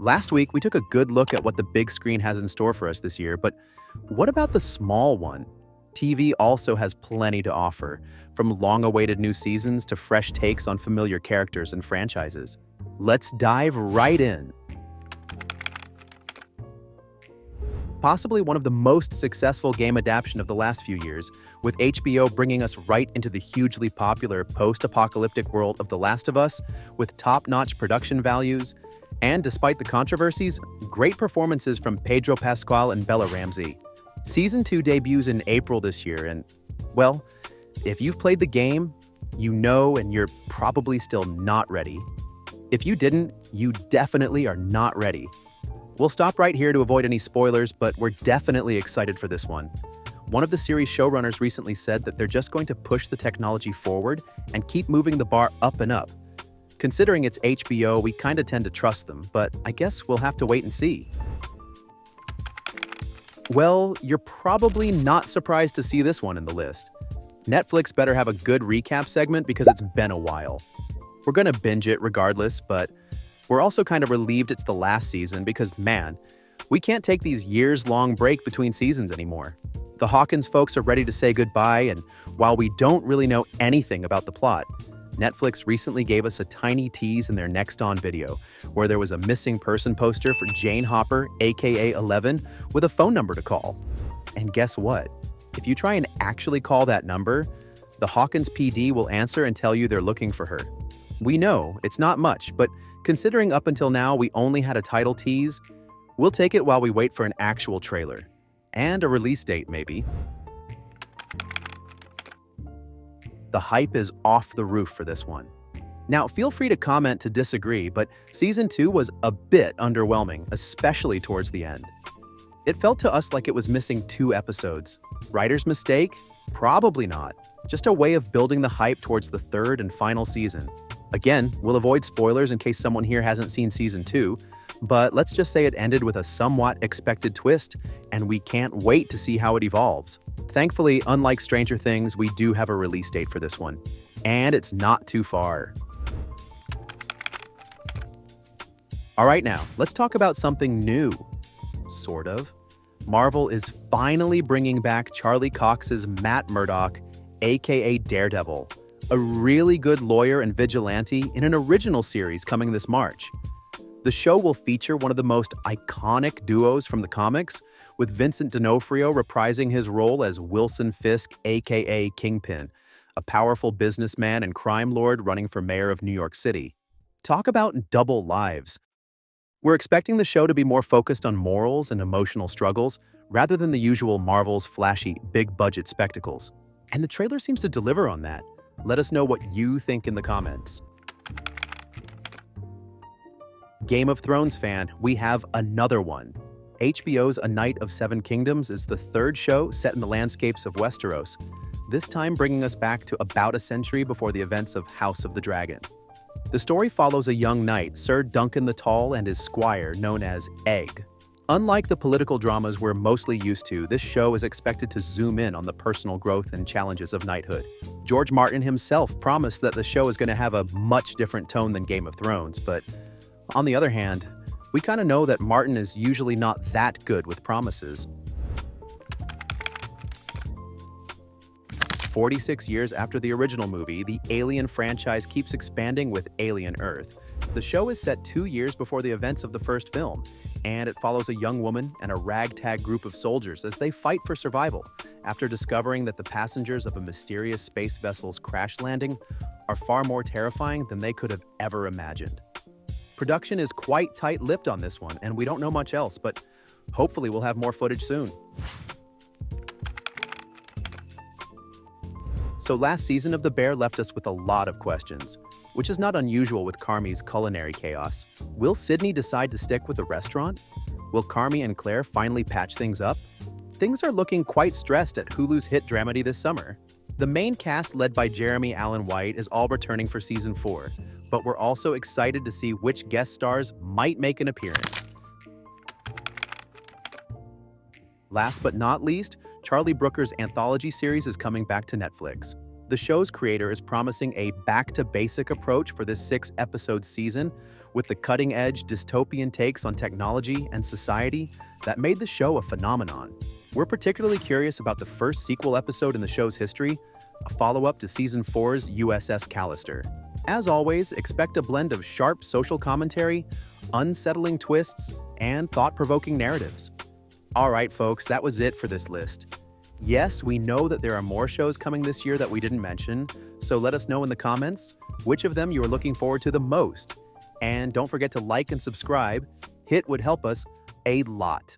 Last week, we took a good look at what the big screen has in store for us this year, but what about the small one? TV also has plenty to offer, from long-awaited new seasons to fresh takes on familiar characters and franchises. Let's dive right in. Possibly one of the most successful game adaptation of the last few years, with HBO bringing us right into the hugely popular post-apocalyptic world of The Last of Us, with top-notch production values, and despite the controversies, great performances from Pedro Pascal and Bella Ramsey. Season 2 debuts in April this year, and, well, if you've played the game, you know and you're probably still not ready. If you didn't, you definitely are not ready. We'll stop right here to avoid any spoilers, but we're definitely excited for this one. One of the series showrunners recently said that they're just going to push the technology forward and keep moving the bar up and up. Considering it's HBO, we kinda tend to trust them, but I guess we'll have to wait and see. Well, you're probably not surprised to see this one in the list. Netflix better have a good recap segment because it's been a while. We're gonna binge it regardless, but we're also kind of relieved it's the last season because, man, we can't take these years-long break between seasons anymore. The Hawkins folks are ready to say goodbye, and while we don't really know anything about the plot, Netflix recently gave us a tiny tease in their Next On video, where there was a missing person poster for Jane Hopper, aka 11, with a phone number to call. And guess what? If you try and actually call that number, the Hawkins PD will answer and tell you they're looking for her. We know it's not much, but considering up until now we only had a title tease, we'll take it while we wait for an actual trailer. And a release date, maybe. The hype is off the roof for this one. Now, feel free to comment to disagree, but Season 2 was a bit underwhelming, especially towards the end. It felt to us like it was missing 2 episodes. Writer's mistake? Probably not. Just a way of building the hype towards the 3rd and final season. Again, we'll avoid spoilers in case someone here hasn't seen Season 2, but let's just say it ended with a somewhat expected twist, and we can't wait to see how it evolves. Thankfully, unlike Stranger Things, we do have a release date for this one, and it's not too far. Alright now, let's talk about something new. Sort of. Marvel is finally bringing back Charlie Cox's Matt Murdock, aka Daredevil, a really good lawyer and vigilante in an original series coming this March. The show will feature one of the most iconic duos from the comics, with Vincent D'Onofrio reprising his role as Wilson Fisk, aka Kingpin, a powerful businessman and crime lord running for mayor of New York City. Talk about double lives. We're expecting the show to be more focused on morals and emotional struggles, rather than the usual Marvel's flashy, big-budget spectacles. And the trailer seems to deliver on that. Let us know what you think in the comments. Game of Thrones fan, we have another one. HBO's A Night of Seven Kingdoms is the 3rd show set in the landscapes of Westeros, this time bringing us back to about a century before the events of House of the Dragon. The story follows a young knight, Sir Duncan the Tall, and his squire, known as Egg. Unlike the political dramas we're mostly used to, this show is expected to zoom in on the personal growth and challenges of knighthood. George Martin himself promised that the show is going to have a much different tone than Game of Thrones, but on the other hand, we kind of know that Martin is usually not that good with promises. 46 years after the original movie, the Alien franchise keeps expanding with Alien Earth. The show is set 2 years before the events of the first film, and it follows a young woman and a ragtag group of soldiers as they fight for survival after discovering that the passengers of a mysterious space vessel's crash landing are far more terrifying than they could have ever imagined. Production is quite tight-lipped on this one, and we don't know much else, but hopefully we'll have more footage soon. So last season of The Bear left us with a lot of questions, which is not unusual with Carmi's culinary chaos. Will Sydney decide to stick with the restaurant? Will Carmi and Claire finally patch things up? Things are looking quite stressed at Hulu's hit dramedy this summer. The main cast, led by Jeremy Allen White, is all returning for Season 4, but we're also excited to see which guest stars might make an appearance. Last but not least, Charlie Brooker's anthology series is coming back to Netflix. the show's creator is promising a back-to-basic approach for this 6-episode season with the cutting-edge dystopian takes on technology and society that made the show a phenomenon. We're particularly curious about the first sequel episode in the show's history, a follow-up to Season 4's USS Callister. As always, expect a blend of sharp social commentary, unsettling twists, and thought-provoking narratives. Alright folks, that was it for this list. Yes, we know that there are more shows coming this year that we didn't mention, so let us know in the comments which of them you are looking forward to the most. And don't forget to like and subscribe. Hit would help us a lot.